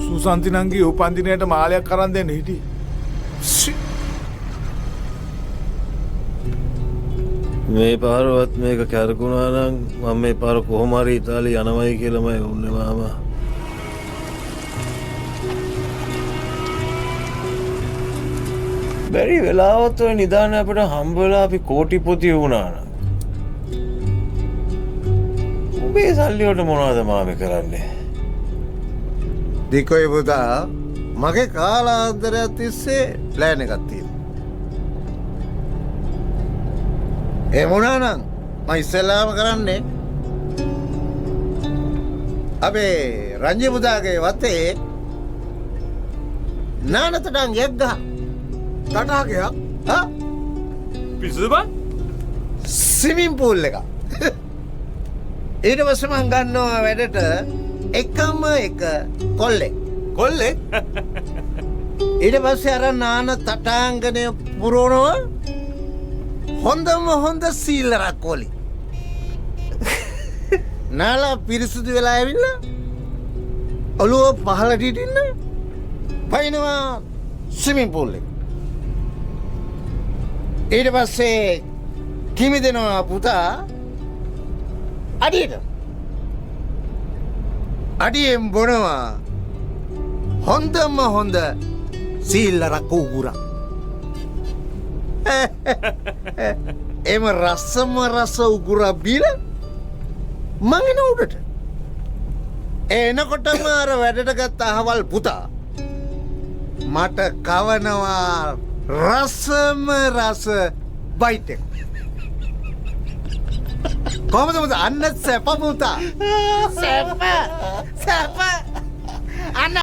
සුසන්ති නංගි උපන්දිනයට මාලයක් අරන් දෙන්න හිටි. මේ පාරවත් මේක කැරකුණා නම් මම මේ පාර කොහොම හරි ඉතාලිය යනවයි කියලාමයි උන්නේ මාමා. බැරි වෙලාවත් ඔය නිදාන අපිට හම්බ වෙලා අපි කෝටිපති වුණා නම් උඹේ සල්ලි වලට මොනවද මාමේ කරන්නේ? දිකොයි පුතා මගේ කාලාන්තරයක් තිස්සේ ප්ලෑන් එකක් තියෙනවා. ඒ මොනා නම් මම ඉස්සෙල්ලාම කරන්නේ අපේ රංජි පුතාගේ වතේ නානතටන් යක් ගහ තටාකයක් පිස්සුද බං? ස්විමින් පූල් එක. ඊට පස්සේ මං ගන්නවා වැඩට එකම එක කොල්ලෙක්. කොල්ලෙක්? ඊට පස්සේ අර නාන තටාංගනය පුරවනවා හොඳම හොඳ සීලරක් කොලි. නාලා පිරිසුදු වෙලා ඇවිල්ලා ඔළුව පහළට හිටින්න පයින්නවා ස්විමින් පූල් එක. ඊට පස්සේ කිමි දෙනවා පුතා අඩියට. අඩියෙන් බොනවා හොඳම හොඳ සීල්ලරක් උගුරක්. එම රස්සම රස උගුරක් බීලා මං එන උඩට. එනකොටම අර වැඩට ගත්ත අහවල් පුතා මට කවනවා රසම රස බයිට් එක. කොහමද පුතා? අන්න සැප පුතා. සැප අන්න